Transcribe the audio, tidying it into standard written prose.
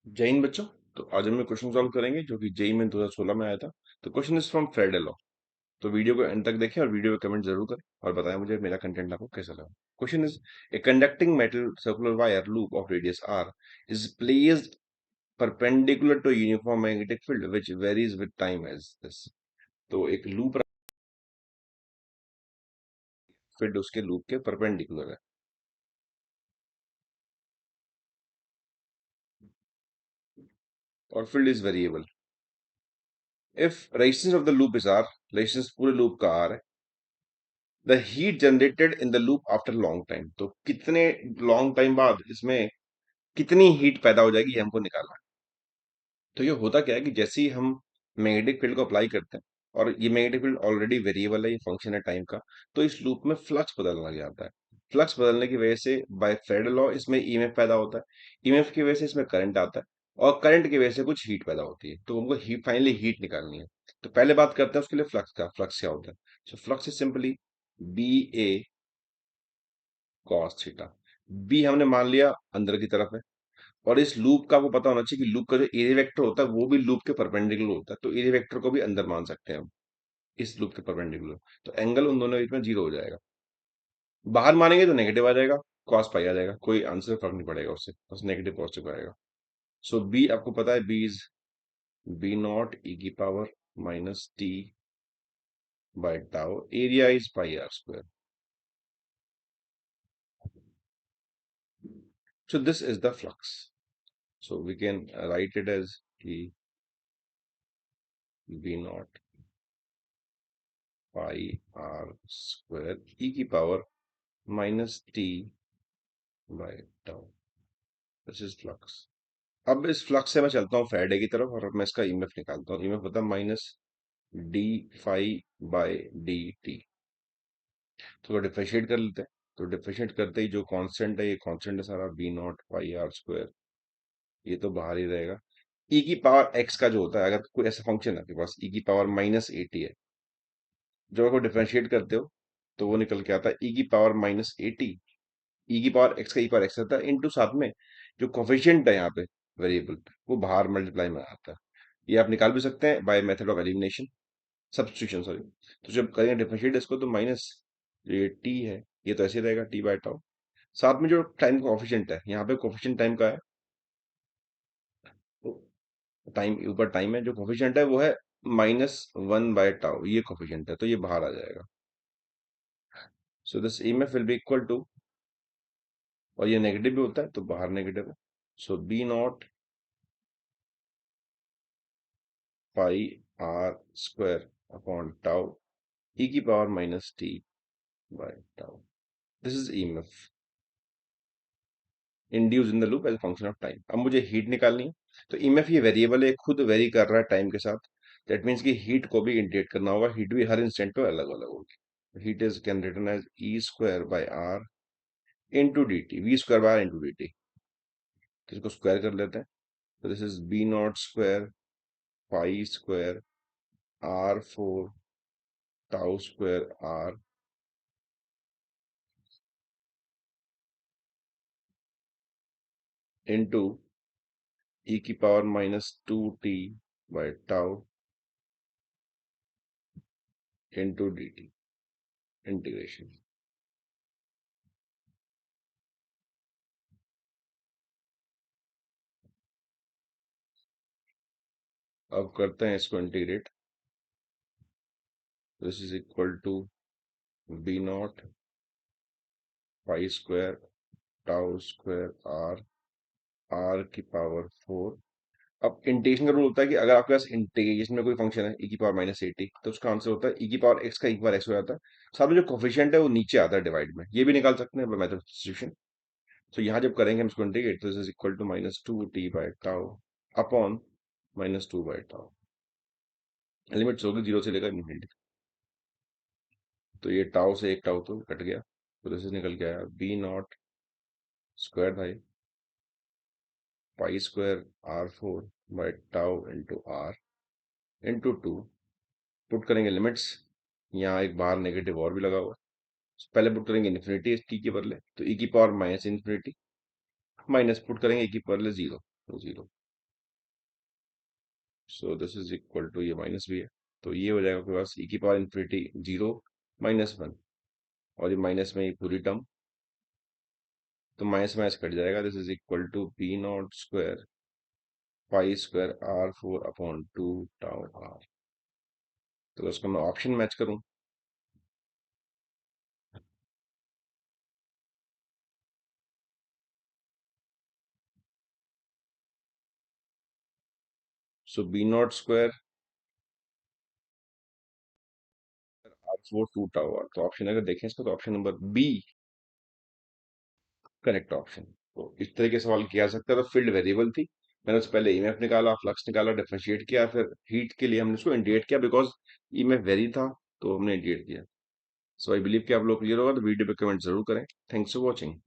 जय हिंद बच्चों। तो आज हम क्वेश्चन सॉल्व करेंगे जो कि जेई में 2016 में आया था। तो क्वेश्चन इज फ्रॉम फ्रेडेलॉ। तो वीडियो को एंड तक देखें और वीडियो में कमेंट जरूर करें और बताएं मुझे मेरा कंटेंट आपको कैसा लगा। Question is a conducting metal circular wire loop of radius R is placed perpendicular to uniform magnetic field which varies with time as this. तो एक लूप फील्ड उसके लूप के परपेंडिकुलर है और field is variable. If resistance of the loop is R, resistance पूरे loop का R है। The heat generated in the loop after long time, तो कितने लॉन्ग टाइम बाद इसमें कितनी हीट पैदा हो जाएगी ये हमको निकालना है। तो ये होता क्या है कि जैसे ही हम मैग्नेटिक फील्ड को अप्लाई करते हैं और ये मैग्नेटिक फील्ड ऑलरेडी वेरिएबल है, ये फंक्शन है टाइम का, तो इस लूप में फ्लक्स बदलने लग जाता है। फ्लक्स बदलने की वजह से बाय फेरेडे लॉ इसमें ईएमएफ पैदा होता है। ईएमएफ की वजह से इसमें करंट आता है और करंट की वजह से कुछ हीट पैदा होती है। तो हमको हीट फाइनली हीट निकालनी है। तो पहले बात करते हैं उसके लिए फ्लक्स का। फ्लक्स क्या होता है? So flux is simply B A cos theta. B हमने मान लिया अंदर की तरफ है और इस लूप का आपको पता होना चाहिए कि लूप का जो एरिया वेक्टर होता है वो भी लूप के परपेंडिकुलर होता है। तो एरिया वेक्टर को भी अंदर मान सकते हैं हम इस लूप के परपेंडिकुलर। तो एंगल उन दोनों के बीच में जीरो हो जाएगा। बाहर मानेंगे तो नेगेटिव आ जाएगा, कॉस पाई आ जाएगा, कोई आंसर फर्क नहीं पड़ेगा उससे, बस नेगेटिव पॉजिटिव आएगा। सो बी आपको पता है, B is B naught E की power minus T by tau. Area is pi R square. So this is the flux. So we can write it as T V naught pi r square e की power minus T by tau. This is flux. अब इस flux से मैं चलता हूँ Faraday की तरफ और मैं इसका ईएमएफ निकालता हूँ। ईएमएफ होता है minus D phi by D T. तो डिफरेंशिएट कर लेते हैं। तो डिफरेंशिएट करते ही जो कांस्टेंट है, ये कांस्टेंट है सारा, B not pi R square, ये तो बाहर ही रहेगा। ई की पावर एक्स का जो होता है, अगर कोई ऐसा फंक्शन है आपके पास ई की पावर माइनस एटी है, जब आप डिफरेंशिएट करते हो तो वो निकल के आता है ई की पावर माइनस एटी। ई की पावर एक्स का ई पावर एक्स आता है इनटू साथ में जो कोफिशिएंट है यहाँ पे वेरिएबल, वो बाहर मल्टीप्लाई में आता है। ये आप निकाल भी सकते हैं by method of elimination, substitution sorry. तो जब करेंगे डिफरेंशिएट इसको तो माइनस ये टी है, ये तो ऐसे ही रहेगा टी बाय टाउ। साथ में जो टाइम कोफिशिएंट है, यहाँ पे कोफिशिएंट टाइम का है, टाइम ऊपर टाइम है, जो कोफिशिएंट है वो है माइनस वन बाय टाउ, ये कोफिशिएंट है तो ये बाहर आ जाएगा। So this EMF will be equal to, और ये नेगेटिव भी होता है तो बाहर नेगेटिव है। So B not pi R square upon tau E की power minus T by tau. This is EMF induce in the loop as function of time. अब मुझे हीट निकालनी है। तो ईएमएफ ये वेरिएबल है, खुद वेरी कर रहा है टाइम के साथ। दैट मीन्स कि हीट को भी इंटीग्रेट करना होगा, हीट भी हर इंस्टेंट पे अलग अलग होगी। Heat is can written as E square by R into D T, V square by R into D T. तो इसको स्क्वायर कर लेते हैं। तो this is B not square pi square R four tau square R into E की power minus two T by tau into D T integration. अब करते हैं इसको integrate. This is equal to B not pi square tau square are are की power four. अब integration का rule होता है कि अगर आपके पास इंटीग्रेशन में कोई फंक्शन है ई की पावर माइनस एटी, तो उसका आंसर होता है ई की पावर एक्स का ई की पावर एक्स हो जाता है। साथ में जो कोफिशिएंट है वो नीचे आता है डिवाइड में, ये भी निकाल सकते हैं मेथड सब्स्टिट्यूशन। तो यहाँ जब करेंगे हम इसको इंटीग्रेट, तो this is equal to minus two T by tau upon minus two by tau. Limits होगी जीरो से लेकर इन्फिनिटी। तो ये टाउ से एक टाउ तो कट गया, तो दिस इज निकल के आया B not square by pi square R four by tau into R into two. Put करेंगे लिमिट्स, यहाँ एक बाहर नेगेटिव और भी लगा हुआ है। पहले पुट करेंगे इन्फिनिटी टी के बदले, तो ई की power minus infinity, minus put करेंगे ई की पावर जीरो, तो zero. So this is equal to, ये माइनस भी है, तो ये हो जाएगा आपके पास ई की पावर इन्फिनिटी 0 -1, और ये माइनस में ये पूरी टर्म, तो माइनस माइनस कट जाएगा। This is equal to P not square pi square R4/2 tau R. तो उसको मैं ऑप्शन मैच करूं, so B not square R4 2 tau R, तो ऑप्शन अगर देखें इसका, तो option number B correct option. तो इस तरह के सवाल किया जा सकता है। तो फील्ड वेरिएबल थी, मैंने उससे पहले ईएमएफ निकाला, फ्लक्स निकाला, डिफरेंशिएट किया, फिर हीट के लिए हमने उसको इंडिकेट किया बिकॉज ईएमएफ वेरी था, तो हमने इंडिकेट किया। सो आई बिलीव कि आप लोग क्लियर होगा, तो वीडियो पे कमेंट जरूर करें। Thanks for watching.